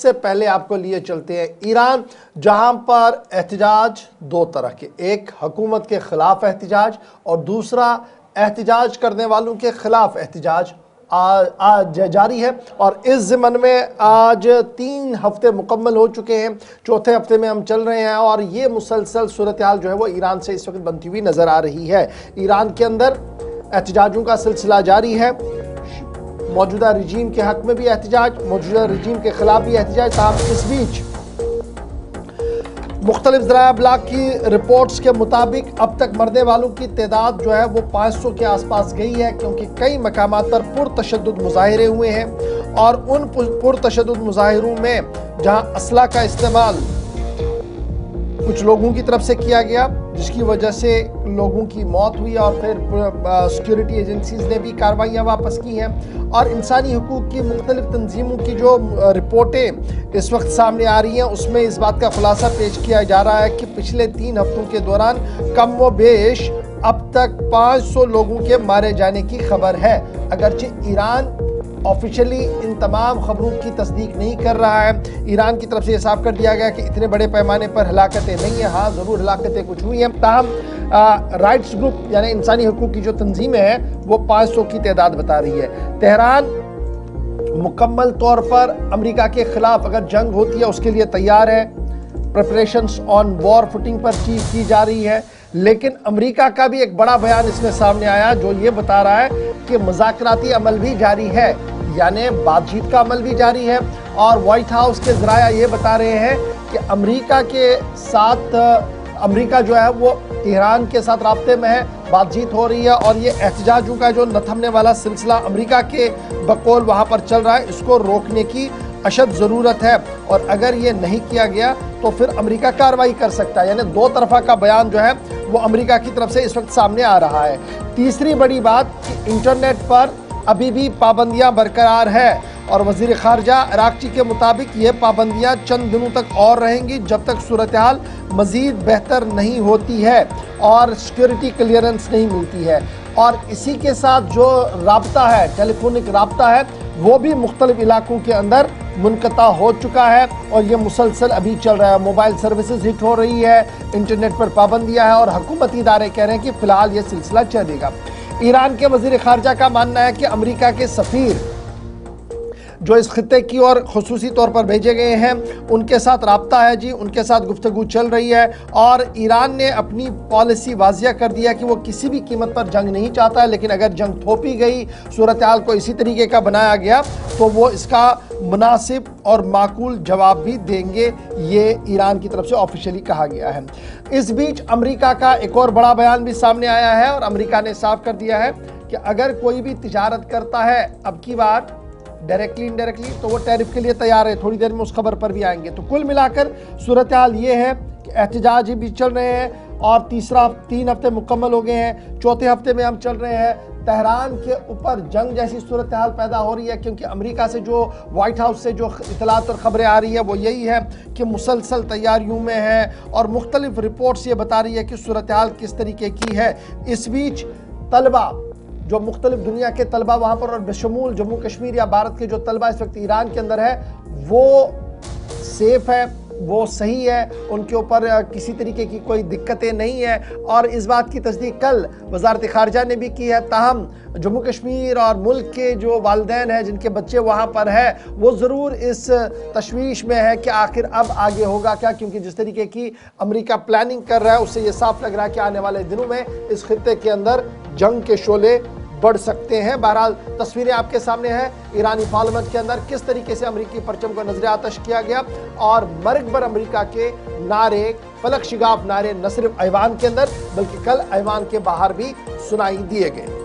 से पहले आपको लिए चलते हैं ईरान, जहां पर एहतजाज दो तरह के, एक हुकूमत के खिलाफ एहतजाज और दूसरा एहतजाज करने वालों के खिलाफ एहतजाज आज जारी है। और इस ज़िमन में आज 3 हफ्ते मुकम्मल हो चुके हैं, चौथे हफ्ते में हम चल रहे हैं और ये मुसलसल सूरत हाल जो है वो ईरान से इस वक्त बनती हुई नज़र आ रही है। ईरान के अंदर एहतजाजों का सिलसिला जारी है, मौजूदा रजीम के हक में भी एहतजाज, मौजूदा रजीम के खिलाफ भी एहतजाज। ताहम इस बीच मुख्तलिफ ज़राए अबलाग की रिपोर्ट्स के मुताबिक अब तक मरने वालों की तादाद जो है वो 500 के आसपास गई है, क्योंकि कई मकामात पर पुरतशद्दुद मुजाहिरे हुए हैं और उन पुरतशद्दुद मुजाहिरों में जहां असला का इस्तेमाल कुछ लोगों की तरफ से किया गया, जिसकी वजह से लोगों की मौत हुई और फिर सिक्योरिटी एजेंसीज ने भी कार्रवाइयाँ वापस की हैं। और इंसानी हकूक़ की मुख्तलिफ तंजीमों की जो रिपोर्टें इस वक्त सामने आ रही हैं, उसमें इस बात का खुलासा पेश किया जा रहा है कि पिछले 3 हफ्तों के दौरान कम व बेश अब तक 500 लोगों के मारे जाने की खबर है। अगरचे ईरान ऑफिशियली इन तमाम खबरों की तस्दीक नहीं कर रहा है। ईरान की तरफ से यह साफ कर दिया गया कि इतने बड़े पैमाने पर हलाकतें नहीं है। हाँ, ज़रूर हलाकतें कुछ हुई हैं, ताहम राइट्स ग्रुप यानी इंसानी हकूक़ की जो तंजीमें हैं वो 500 की तादाद बता रही है। तेहरान मुकम्मल तौर पर अमेरिका के ख़िलाफ़ अगर जंग होती है उसके लिए तैयार है, प्रिपरेशंस ऑन वॉर फुटिंग पर चीज़ की जा रही है। लेकिन अमेरिका का भी एक बड़ा बयान इसमें सामने आया जो ये बता रहा है कि मुज़ाकराती अमल भी जारी है, यानी बातचीत का अमल भी जारी है। और वाइट हाउस के ज़राया ये बता रहे हैं कि अमेरिका के साथ अमेरिका जो है वो ईरान के साथ राब्ते में है, बातचीत हो रही है और ये एहतजाजों का जो न थमने वाला सिलसिला अमेरिका के बकौल वहाँ पर चल रहा है, इसको रोकने की अशद ज़रूरत है। और अगर ये नहीं किया गया तो फिर अमेरिका कार्रवाई कर सकता है, यानी दो तरफा का बयान जो है वो अमेरिका की तरफ से इस वक्त सामने आ रहा है। तीसरी बड़ी बात कि इंटरनेट पर अभी भी पाबंदियां बरकरार है और वज़ीर ख़ारजा अराक़ची के मुताबिक ये पाबंदियां चंद दिनों तक और रहेंगी जब तक सूरत हाल मज़ीद बेहतर नहीं होती है और सिक्योरिटी क्लियरेंस नहीं मिलती है। और इसी के साथ जो राब्ता है, टेलीफोनिक राब्ता है, वो भी मुख्तलिफ इलाकों के अंदर मुनक़ता हो चुका है और ये मुसलसल अभी चल रहा है। मोबाइल सर्विसेज हिट हो रही है, इंटरनेट पर पाबंदियाँ हैं और हुकूमती इदारे कह रहे हैं कि फ़िलहाल ये सिलसिला चलेगा। ईरान के वज़ीर ख़ारजा का मानना है कि अमेरिका के सफ़ीर जो इस खित्ते की ओर खुसूसी तौर पर भेजे गए हैं उनके साथ राब्ता है जी, उनके साथ गुफ्तगू चल रही है और ईरान ने अपनी पॉलिसी वाज़िया कर दिया कि वो किसी भी कीमत पर जंग नहीं चाहता है, लेकिन अगर जंग थोपी गई, सूरत हाल को इसी तरीके का बनाया गया तो वो इसका मुनासिब और माकूल जवाब भी देंगे, ये ईरान की तरफ से ऑफिशियली कहा गया है। इस बीच अमेरिका का एक और बड़ा बयान भी सामने आया है और अमेरिका ने साफ कर दिया है कि अगर कोई भी तिजारत करता है अब की बार डायरेक्टली इनडायरेक्टली तो वो टैरिफ के लिए तैयार है। थोड़ी देर में उस खबर पर भी आएंगे। तो कुल मिलाकर सूरत हाल ये है कि एहतजाज भी चल रहे हैं और 3 हफ्ते मुकम्मल हो गए हैं, चौथे हफ्ते में हम चल रहे हैं। तेहरान के ऊपर जंग जैसी सूरत हाल पैदा हो रही है, क्योंकि अमेरिका से जो वाइट हाउस से जो इतलात और ख़बरें आ रही है वो यही है कि मुसलसल तैयारियों में है और मुख्तलिफ रिपोर्ट्स ये बता रही है कि सूरत हाल किस तरीके की है। इस बीच तलबा जो मुख्तलिफ दुनिया के तलबा वहाँ पर और बशमूल जम्मू कश्मीर या भारत के जो तलबा इस वक्त ईरान के अंदर है वो सेफ़ है, वो सही है, उनके ऊपर किसी तरीके की कोई दिक्कतें नहीं है। और इस बात की तस्दीक कल वज़ारत ख़ारजा ने भी की है। ताहम जम्मू कश्मीर और मुल्क के जो वालिदैन हैं जिनके बच्चे वहाँ पर है वो ज़रूर इस तशवीश में है कि आखिर अब आगे होगा क्या, क्योंकि जिस तरीके की अमेरिका प्लानिंग कर रहा है उससे ये साफ लग रहा है कि आने वाले दिनों में इस खित्ते के अंदर जंग के शोले बढ़ सकते हैं। बहरहाल तस्वीरें आपके सामने हैं ईरानी पार्लियामेंट के अंदर किस तरीके से अमेरिकी परचम को नजर आतश किया गया और मर्ग बर अमेरिका के नारे, फलक शिगाफ नारे न सिर्फ ऐवान के अंदर बल्कि कल ऐवान के बाहर भी सुनाई दिए गए।